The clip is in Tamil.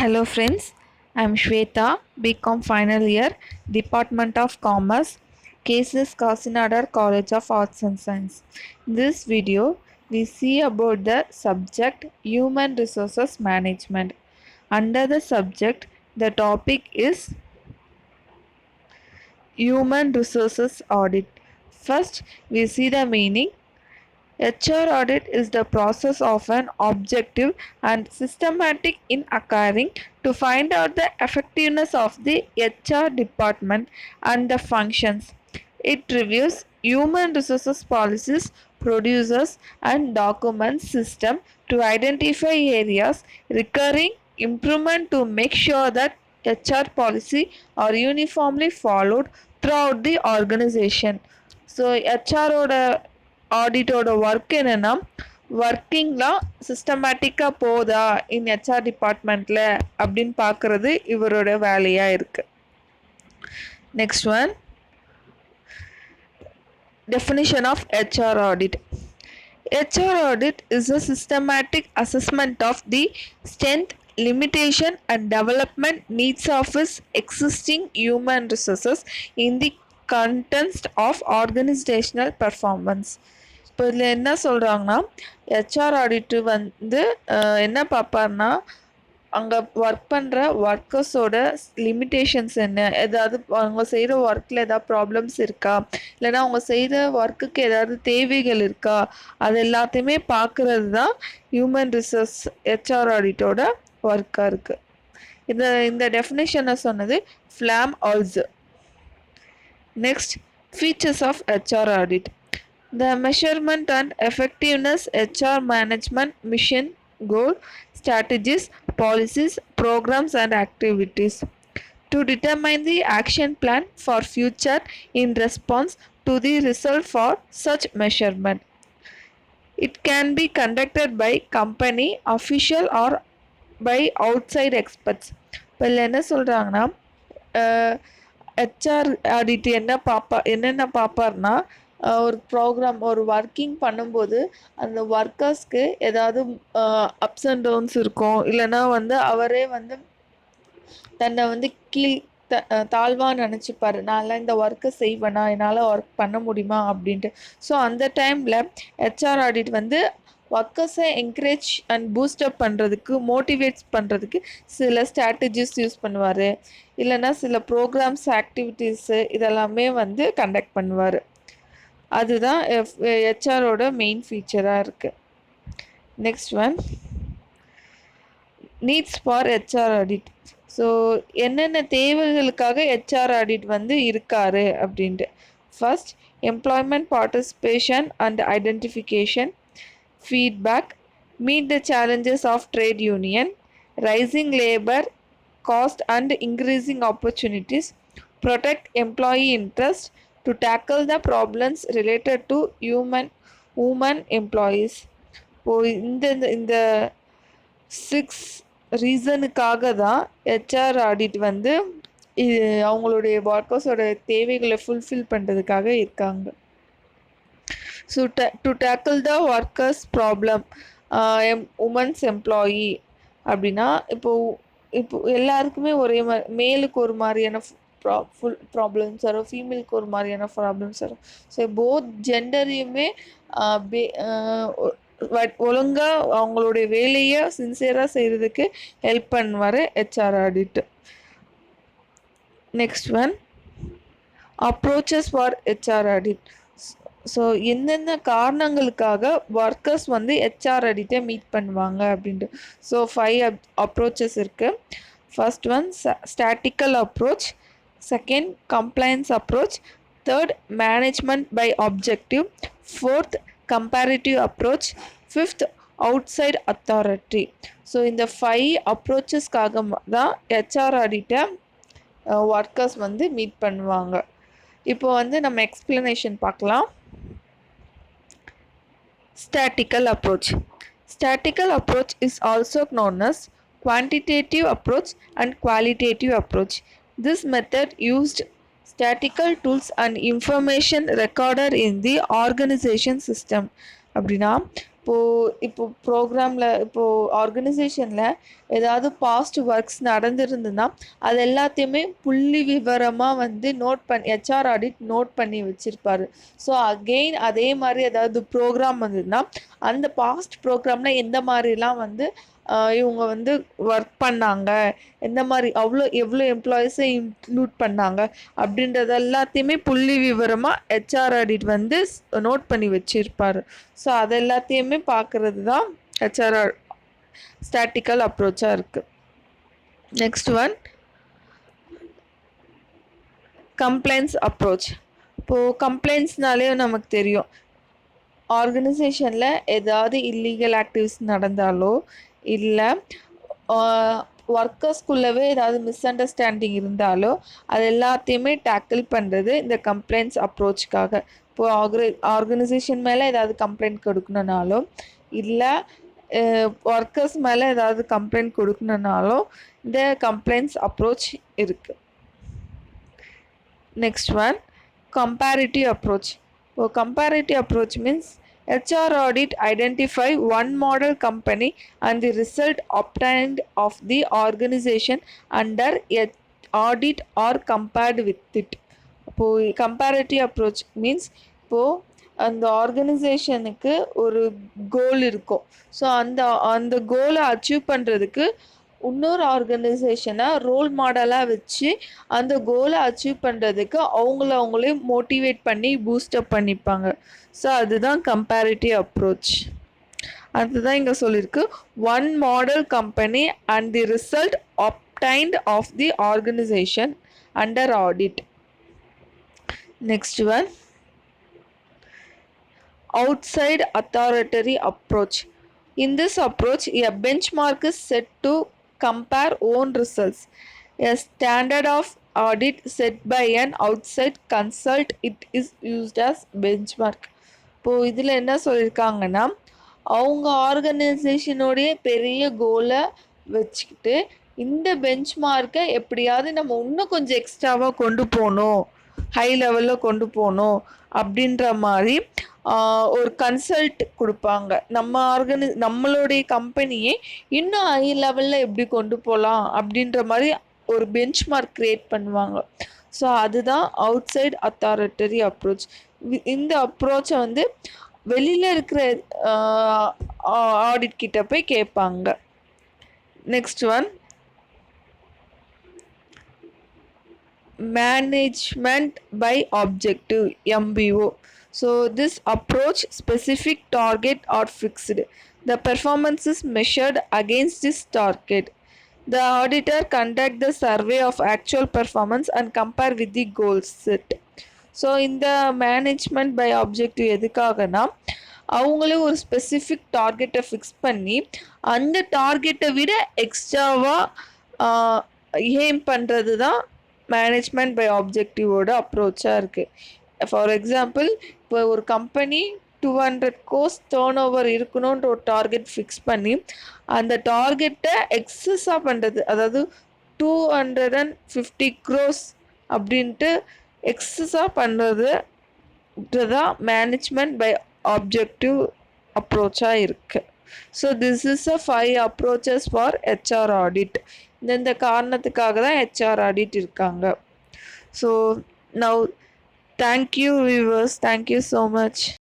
Hello friends, I am Shweta, BCom final year, Department of Commerce, Cases Kasinadar College of Arts and Science. In this video, we see about the subject Human Resources Management. Under the subject, the topic is Human Resources Audit. First, we see the meaning. HR audit is the process of an objective and systematic in acquiring to find out the effectiveness of the HR department and the functions. It reviews human resources policies, producers and documents system to identify areas recurring improvement to make sure that HR policy are uniformly followed throughout the organization. So ஹெச்ஆரோட ஆடிட்டோட ஒர்க் என்னென்னா ஒர்க்கிங்லாம் சிஸ்டமேட்டிக்காக போதா இன் ஹெச்ஆர் டிபார்ட்மெண்ட்டில் அப்படின்னு பார்க்குறது இவரோட வேலையாக இருக்குது. Next one, definition of HR audit. HR audit is a systematic assessment of the strength, limitation and development needs of its existing human resources in the context of organizational performance. இப்போ இதில் என்ன சொல்கிறாங்கன்னா ஹெச்ஆர் ஆடிட்டு வந்து என்ன பார்ப்பார்னா அங்கே ஒர்க் பண்ணுற ஒர்க்கர்ஸோட லிமிட்டேஷன்ஸ் என்ன, ஏதாவது அவங்க செய்கிற ஒர்க்கில் ஏதாவது ப்ராப்ளம்ஸ் இருக்கா, இல்லைனா அவங்க செய்கிற ஒர்க்குக்கு ஏதாவது தேவைகள் இருக்கா, அது எல்லாத்தையுமே பார்க்குறது தான் ஹியூமன் ரிசோர்ஸ் ஹெச்ஆர் ஆடிட்டோட ஒர்க்காக இருக்குது. இந்த டெஃபினேஷனை சொன்னது ஃப்ளாம் ஆல்ஸ். Next, features of HR audit. The measurement and effectiveness HR management mission, goal, strategies, policies, programs and activities to determine the action plan for future in response to the result for such measurement. It can be conducted by company, official or by outside experts. இப்போ இதில் என்ன சொல்கிறாங்கன்னா ஹெச்ஆர் ஆடிட் என்னென்ன பார்ப்பார்னா ஒரு ப்ரோக்ராம் ஒரு ஒர்க்கிங் பண்ணும்போது அந்த ஒர்க்கர்ஸ்க்கு ஏதாவது அப்ஸ் அண்ட் டவுன்ஸ் இருக்கும், இல்லைனா வந்து அவரே வந்து தன்னை வந்து தாழ்வாக நினச்சிப்பார், நான்லாம் இந்த ஒர்க்கை செய்வேனா, என்னால் ஒர்க் பண்ண முடியுமா அப்படின்ட்டு. ஸோ அந்த டைமில் ஹெச்ஆர் ஆடிட் வந்து ஒர்க்கர்ஸை என்கரேஜ் அண்ட் பூஸ்டப் பண்ணுறதுக்கு, மோட்டிவேட்ஸ் பண்ணுறதுக்கு சில ஸ்ட்ராட்டஜிஸ் யூஸ் பண்ணுவார், இல்லைனா சில ப்ரோக்ராம்ஸ் ஆக்டிவிட்டீஸு இதெல்லாமே வந்து கண்டக்ட் பண்ணுவார். அதுதான் ஹெச்ஆரோட மெயின் ஃபீச்சராக இருக்குது. Next one, needs for HR audit. So என்னென்ன தேவைகளுக்காக ஹெச்ஆர் ஆடிட் வந்து இருக்காரு அப்படின்ட்டு. First, employment participation and identification, feedback, meet the challenges of trade union, rising labour cost and increasing opportunities, protect employee interest, to tackle the problems related to women employees. இந்த 6 ரீசனுக்காக தான் ஹெச்ஆர் ஆடிட் வந்து அவங்களுடைய ஒர்க்கர்ஸோட தேவைகளை ஃபுல்ஃபில் பண்ணுறதுக்காக இருக்காங்க. So to tackle the workers problem, women's employee அப்படின்னா இப்போ எல்லாருக்குமே ஒரே மாதிரி, மேலுக்கு ஒரு மாதிரியான ஃபுல் ப்ராப்ளம்ஸ் வரும், ஃபீமேலுக்கு ஒரு மாதிரியான ப்ராப்ளம்ஸ் வரும். ஸோ போத் ஜெண்டரையுமே ஒழுங்காக அவங்களுடைய வேலையை சின்சியராக செய்கிறதுக்கு ஹெல்ப் பண்ணுவார் HR audit. Next one, approaches for HR audit. So எந்தெந்த காரணங்களுக்காக ஒர்க்கர்ஸ் வந்து ஹெச்ஆர் ஆடிட்டை மீட் பண்ணுவாங்க அப்படின்ட்டு. ஸோ 5 அப்ரோச்சஸ் இருக்குது. First one, statistical approach. Second, compliance approach. Third, management by objective. Fourth, comparative approach. Fifth, outside authority. So இந்த 5 அப்ரோச்சஸ்க்காக தான் ஹெச்ஆர் ஆடிட்டை ஒர்க்கர்ஸ் வந்து மீட் பண்ணுவாங்க. இப்போ வந்து நம்ம எக்ஸ்பிளனேஷன் பார்க்கலாம். Statical approach. Statical approach is also known as quantitative approach and qualitative approach. This method used statistical tools and information recorded in the organization system அப்படின்னா இப்போ ப்ரோக்ராமில் ஆர்கனைசேஷனில் ஏதாவது பாஸ்ட் ஒர்க்ஸ் நடந்திருந்ததுன்னா அது எல்லாத்தையுமே புள்ளி விவரமாக நோட் பண்ணி ஹெச்ஆர் ஆடிட் நோட் பண்ணி வச்சுருப்பாரு. ஸோ அகெயின் அதே மாதிரி ஏதாவது ப்ரோக்ராம் வந்ததுன்னா அந்த பாஸ்ட் ப்ரோக்ராமில் எந்த மாதிரிலாம் இவங்க ஒர்க் பண்ணாங்க, எந்த மாதிரி எவ்வளோ எம்ப்ளாயீஸை இன்க்ளூட் பண்ணாங்க அப்படின்றது எல்லாத்தையுமே புள்ளி விவரமாக ஹெச்ஆர் ஆடிட் நோட் பண்ணி வச்சுருப்பார். ஸோ அது எல்லாத்தையுமே பார்க்குறது தான் ஹெச்ஆர்ஆர் ஸ்டாட்டிக்கல் அப்ரோச்சாக இருக்குது. Next one complaints approach. இப்போது கம்ப்ளைண்ட்ஸ்னாலே நமக்கு தெரியும், ஆர்கனைசேஷனில் ஏதாவது இல்லீகல் ஆக்டிவிஸ் நடந்தாலோ இல்லை ஒர்க்கர்ஸ்குள்ளவே ஏதாவது மிஸ் அண்டர்ஸ்டாண்டிங் இருந்தாலோ அது எல்லாத்தையுமே டேக்கிள் பண்ணுறது இந்த கம்ப்ளைண்ட்ஸ் அப்ரோச்சுக்காக. இப்போது ஆர்கனைசேஷன் மேலே ஏதாவது கம்ப்ளைண்ட் கொடுக்கணுனாலோ இல்லை ஒர்க்கர்ஸ் மேலே ஏதாவது கம்ப்ளைண்ட் கொடுக்கணுனாலும் இந்த கம்ப்ளைண்ட்ஸ் அப்ரோச் இருக்குது. Next one comparative approach. இப்போது comparative approach means HR audit identify one model company and the result obtained of the organization under a audit or compared with it. இப்போது கம்பேரிட்டிவ் அப்ரோச் மீன்ஸ் இப்போது அந்த ஆர்கனைசேஷனுக்கு ஒரு கோல் இருக்கும். ஸோ அந்த கோலை அச்சீவ் பண்ணுறதுக்கு இன்னொரு ஆர்கனைசேஷனை ரோல் மாடலாக வச்சு அந்த கோலை அச்சீவ் பண்ணுறதுக்கு அவங்களே மோட்டிவேட் பண்ணி பூஸ்டப் பண்ணிப்பாங்க. ஸோ அதுதான் கம்பேரிட்டிவ் அப்ரோச். அதுதான் இங்கே சொல்லியிருக்கு, one model company and the result obtained of the organization under audit. Next one, outside authority approach. In this approach, a benchmark is set to compare own results. A standard of audit set by an outside consult, it is used as benchmark. இப்போது இதில் என்ன சொல்லியிருக்காங்கன்னா, அவங்க ஆர்கனைசேஷனோடைய பெரிய கோலை வச்சுக்கிட்டு இந்த பெஞ்ச்மார்க்கை எப்படியாவது நம்ம இன்னும் கொஞ்சம் எக்ஸ்ட்ராவாக கொண்டு போகணும், ஹை லெவலில் கொண்டு போகணும் அப்படின்ற மாதிரி ஒரு கன்சல்ட் கொடுப்பாங்க. நம்மளுடைய கம்பெனியை இன்னும் ஹை லெவலில் எப்படி கொண்டு போகலாம் அப்படின்ற மாதிரி ஒரு பெஞ்ச்மார்க் க்ரியேட் பண்ணுவாங்க. ஸோ அதுதான் அவுட் சைட் அத்தாரிட்டரி அப்ரோச். இந்த அப்ரோச்சை வெளியில் இருக்கிற ஆடிட் கிட்ட போய் கேட்பாங்க. Next one management by objective, MBO. So this approach specific target are fixed. The performance is measured against this target. The auditor conduct the survey of actual performance and compare with the goal set. So இந்த மேனேஜ்மெண்ட் பை ஆப்ஜெக்டிவ் எதுக்காகனா, அவங்களே ஒரு ஸ்பெசிஃபிக் டார்கெட்டை ஃபிக்ஸ் பண்ணி அந்த டார்கெட்டை விட எக்ஸ்ட்ராவாக எய்ம் பண்ணுறது தான் மேனேஜ்மெண்ட் பை ஆப்ஜெக்டிவோட அப்ரோச்சாக இருக்குது. ஃபார் எக்ஸாம்பிள், இப்போ ஒரு கம்பெனி 200 crores டேர்ன் ஓவர் இருக்கணுன்ற ஒரு டார்கெட் ஃபிக்ஸ் பண்ணி அந்த டார்கெட்டை எக்ஸஸாக பண்ணுறது, அதாவது 250 crores அப்படின்ட்டு எக்ஸஸாக பண்ணுறது தான் மேனேஜ்மெண்ட் பை ஆப்ஜெக்டிவ் அப்ரோச்சாக இருக்குது. So this is a 5 approaches for HR audit. இந்த காரணத்துக்காக தான் HR ஆடிட் இருக்காங்க. So now thank you viewers, thank you so much.